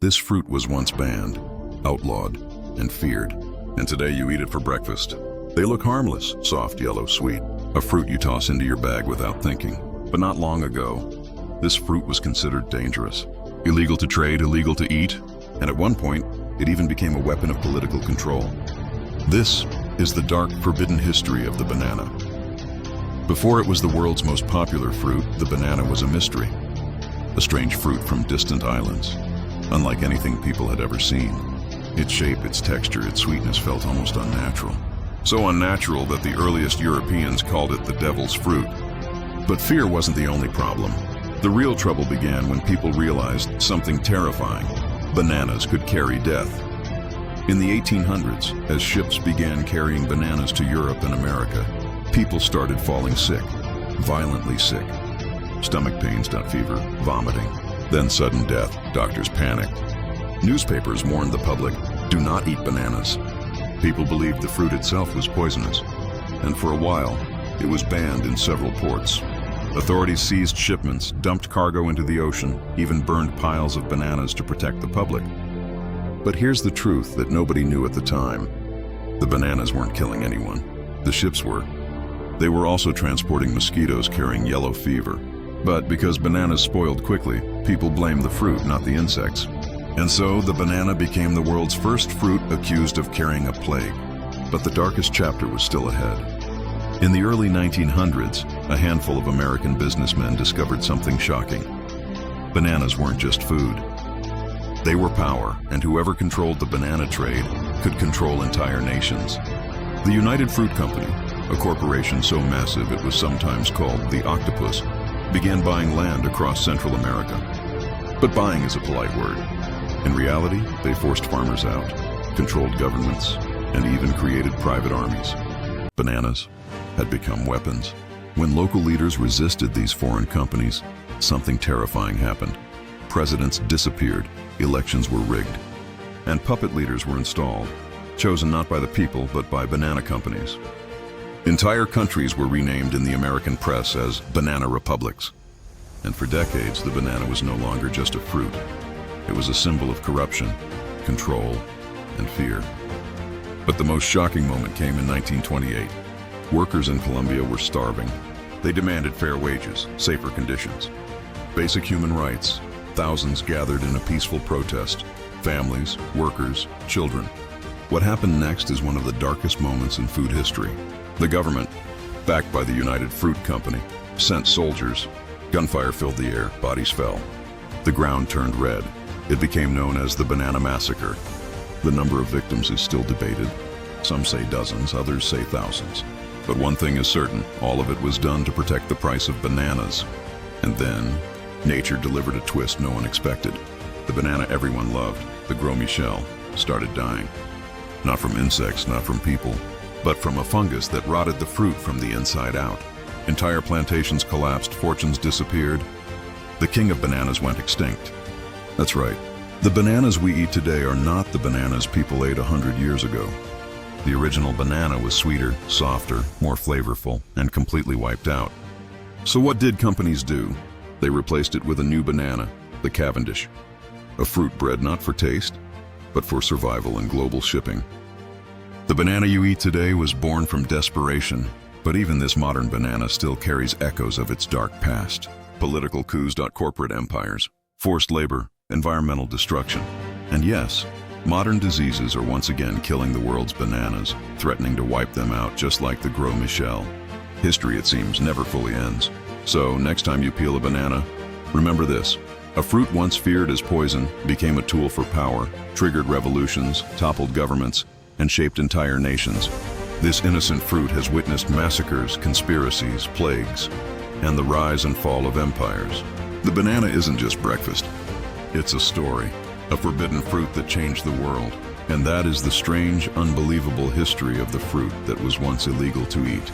This fruit was once banned, outlawed, and feared, and today you eat it for breakfast. They look harmless, soft, yellow, sweet, a fruit you toss into your bag without thinking. But not long ago, this fruit was considered dangerous, illegal to trade, illegal to eat, and at one point, it even became a weapon of political control. This is the dark, forbidden history of the banana. Before it was the world's most popular fruit, the banana was a mystery, a strange fruit from distant islands, unlike anything people had ever seen. Its shape, its texture, its sweetness felt almost unnatural. So unnatural that the earliest Europeans called it the devil's fruit. But fear wasn't the only problem. The real trouble began when people realized something terrifying. Bananas could carry death. In the 1800s, as ships began carrying bananas to Europe and America, people started falling sick, violently sick. Stomach pains, fever, vomiting, then sudden death. Doctors panicked. Newspapers warned the public, do not eat bananas. People believed the fruit itself was poisonous, and for a while, it was banned in several ports. Authorities seized shipments, dumped cargo into the ocean, even burned piles of bananas to protect the public. But here's the truth that nobody knew at the time. The bananas weren't killing anyone. The ships were. They were also transporting mosquitoes carrying yellow fever. But because bananas spoiled quickly, people blamed the fruit, not the insects. And so the banana became the world's first fruit accused of carrying a plague. But the darkest chapter was still ahead. In the early 1900s, a handful of American businessmen discovered something shocking. Bananas weren't just food. They were power, and whoever controlled the banana trade could control entire nations. The United Fruit Company, a corporation so massive it was sometimes called the octopus, began buying land across Central America. But buying is a polite word. In reality, they forced farmers out, controlled governments, and even created private armies. Bananas had become weapons. When local leaders resisted these foreign companies, something terrifying happened. Presidents disappeared, elections were rigged, and puppet leaders were installed, chosen not by the people but by banana companies. Entire countries were renamed in the American press as banana republics. And for decades, the banana was no longer just a fruit. It was a symbol of corruption, control, and fear. But the most shocking moment came in 1928. Workers in Colombia were starving. They demanded fair wages, safer conditions, basic human rights. Thousands gathered in a peaceful protest. Families, workers, children. What happened next is one of the darkest moments in food history. The government, backed by the United Fruit Company, sent soldiers. Gunfire filled the air, bodies fell. The ground turned red. It became known as the Banana Massacre. The number of victims is still debated. Some say dozens, others say thousands. But one thing is certain, all of it was done to protect the price of bananas. And then, nature delivered a twist no one expected. The banana everyone loved, the Gros Michel, started dying. Not from insects, not from people, but from a fungus that rotted the fruit from the inside out. Entire plantations collapsed, fortunes disappeared. The king of bananas went extinct. That's right. The bananas we eat today are not the bananas people ate 100 years ago. The original banana was sweeter, softer, more flavorful, and completely wiped out. So what did companies do? They replaced it with a new banana, the Cavendish. A fruit bred not for taste, but for survival and global shipping. The banana you eat today was born from desperation, but even this modern banana still carries echoes of its dark past. Political coups, corporate empires, forced labor, environmental destruction. And yes, modern diseases are once again killing the world's bananas, threatening to wipe them out just like the Gros Michel. History, it seems, never fully ends. So next time you peel a banana, remember this. A fruit once feared as poison became a tool for power, triggered revolutions, toppled governments, and shaped entire nations. This innocent fruit has witnessed massacres, conspiracies, plagues, and the rise and fall of empires. The banana isn't just breakfast. It's a story, a forbidden fruit that changed the world. And that is the strange, unbelievable history of the fruit that was once illegal to eat.